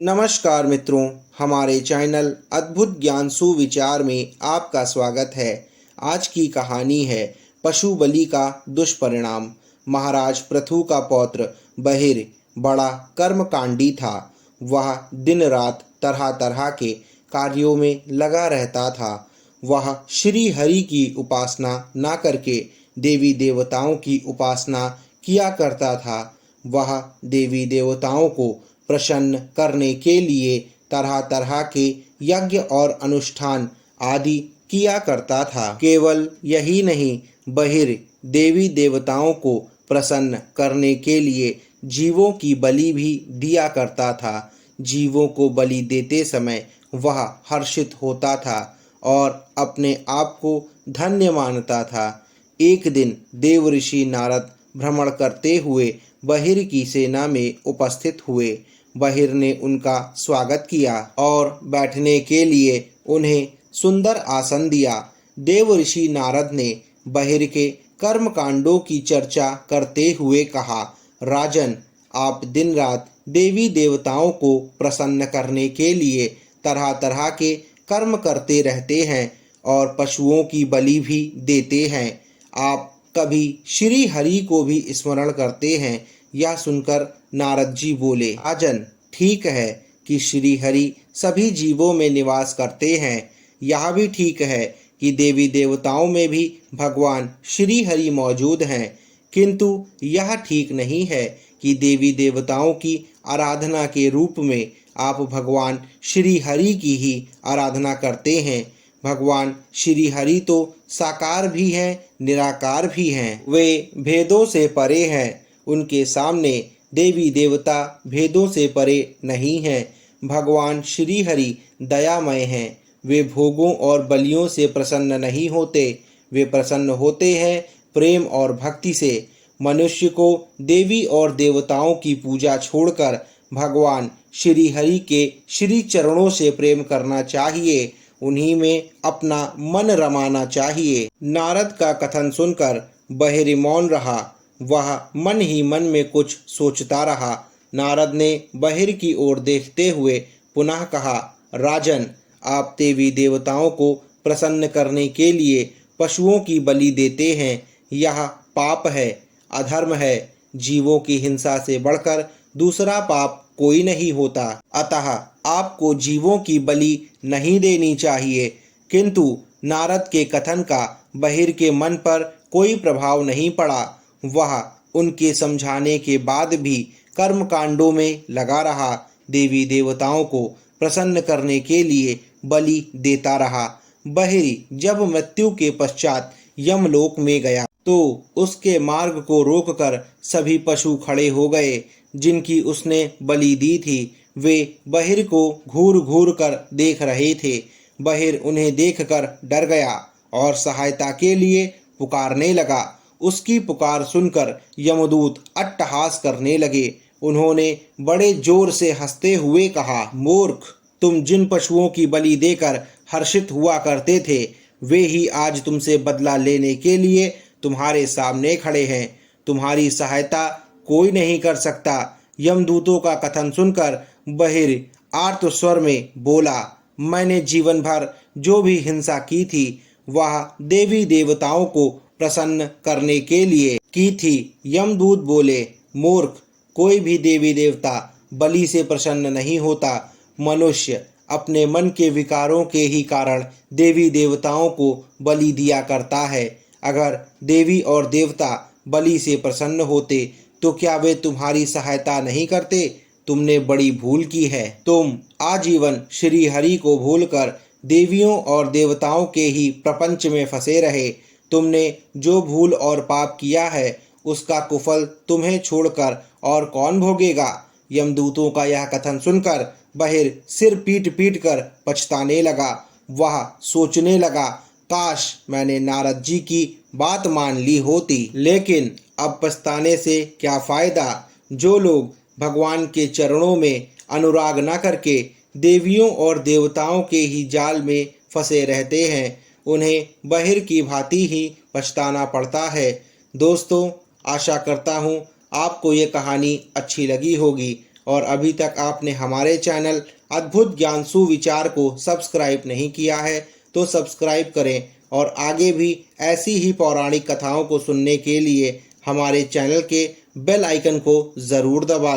नमस्कार मित्रों, हमारे चैनल अद्भुत ज्ञान सुविचार में आपका स्वागत है। आज की कहानी है पशु बलि का दुष्परिणाम। महाराज पृथु का पौत्र बहिर बड़ा कर्मकांडी था। वह दिन रात तरह तरह के कार्यों में लगा रहता था। वह श्री हरि की उपासना न करके देवी देवताओं की उपासना किया करता था। वह देवी देवताओं को प्रसन्न करने के लिए तरह तरह के यज्ञ और अनुष्ठान आदि किया करता था। केवल यही नहीं, बहिर देवी देवताओं को प्रसन्न करने के लिए जीवों की बलि भी दिया करता था। जीवों को बलि देते समय वह हर्षित होता था और अपने आप को धन्य मानता था। एक दिन देव ऋषि नारद भ्रमण करते हुए बहिर की सेना में उपस्थित हुए। बहिर ने उनका स्वागत किया और बैठने के लिए उन्हें सुंदर आसन दिया। देव ऋषि नारद ने बहिर के कर्म कांडों की चर्चा करते हुए कहा, राजन, आप दिन रात देवी देवताओं को प्रसन्न करने के लिए तरह तरह के कर्म करते रहते हैं और पशुओं की बलि भी देते हैं। आप कभी श्री हरि को भी स्मरण करते हैं। यह सुनकर नारद जी बोले, राजन, ठीक है कि श्री हरि सभी जीवों में निवास करते हैं। यह भी ठीक है कि देवी देवताओं में भी भगवान श्री हरि मौजूद हैं, किंतु यह ठीक नहीं है कि देवी देवताओं की आराधना के रूप में आप भगवान श्री हरि की ही आराधना करते हैं। भगवान श्री हरि तो साकार भी हैं, निराकार भी हैं। वे भेदों से परे हैं। उनके सामने देवी देवता भेदों से परे नहीं हैं। भगवान श्री हरि दयामय हैं। वे भोगों और बलियों से प्रसन्न नहीं होते। वे प्रसन्न होते हैं प्रेम और भक्ति से। मनुष्य को देवी और देवताओं की पूजा छोड़कर भगवान श्री हरि के श्री चरणों से प्रेम करना चाहिए। उन्हीं में अपना मन रमाना चाहिए। नारद का कथन सुनकर बहिर मौन रहा। वह मन ही मन में कुछ सोचता रहा। नारद ने बहिर की ओर देखते हुए पुनः कहा, राजन, आप देवी देवताओं को प्रसन्न करने के लिए पशुओं की बलि देते हैं। यह पाप है, अधर्म है। जीवों की हिंसा से बढ़कर दूसरा पाप कोई नहीं होता। अतः आपको जीवों की बलि नहीं देनी चाहिए। किंतु नारद के कथन का बहिर के मन पर कोई प्रभाव नहीं पड़ा। वह उनके समझाने के बाद भी कर्म कांडों में लगा रहा। देवी देवताओं को प्रसन्न करने के लिए बलि देता रहा। बहिरी जब मृत्यु के पश्चात यमलोक में गया तो उसके मार्ग को रोककर सभी पशु खड़े हो गए जिनकी उसने बलि दी थी। वे बहिर को घूर घूर कर देख रहे थे। बहिर उन्हें देखकर डर गया और सहायता के लिए पुकारने लगा। उसकी पुकार सुनकर यमदूत अट्टहास करने लगे। उन्होंने बड़े जोर से हंसते हुए कहा, मूर्ख, तुम जिन पशुओं की बलि देकर हर्षित हुआ करते थे, वे ही आज तुमसे बदला लेने के लिए तुम्हारे सामने खड़े हैं। तुम्हारी सहायता कोई नहीं कर सकता। यमदूतों का कथन सुनकर बहिर आर्त स्वर में बोला, मैंने जीवन भर जो भी हिंसा की थी वह देवी देवताओं को प्रसन्न करने के लिए की थी। यमदूत बोले, मूर्ख, कोई भी देवी देवता बलि से प्रसन्न नहीं होता। मनुष्य अपने मन के विकारों के ही कारण देवी देवताओं को बलि दिया करता है। अगर देवी और देवता बलि से प्रसन्न होते तो क्या वे तुम्हारी सहायता नहीं करते? तुमने बड़ी भूल की है। तुम आजीवन श्री हरि को भूलकर देवियों और देवताओं के ही प्रपंच में फंसे रहे। तुमने जो भूल और पाप किया है उसका कुफल तुम्हें छोड़कर और कौन भोगेगा? यमदूतों का यह कथन सुनकर बहिर सिर पीट पीट कर पछताने लगा। वह सोचने लगा, काश मैंने नारद जी की बात मान ली होती। लेकिन अब पछताने से क्या फायदा? जो लोग भगवान के चरणों में अनुराग न करके देवियों और देवताओं के ही जाल में फंसे रहते हैं, उन्हें बहिर की भांति ही पछताना पड़ता है। दोस्तों, आशा करता हूँ आपको ये कहानी अच्छी लगी होगी और अभी तक आपने हमारे चैनल अद्भुत ज्ञान सुविचार को सब्सक्राइब नहीं किया है तो सब्सक्राइब करें और आगे भी ऐसी ही पौराणिक कथाओं को सुनने के लिए हमारे चैनल के बेल आइकन को ज़रूर दबा लें।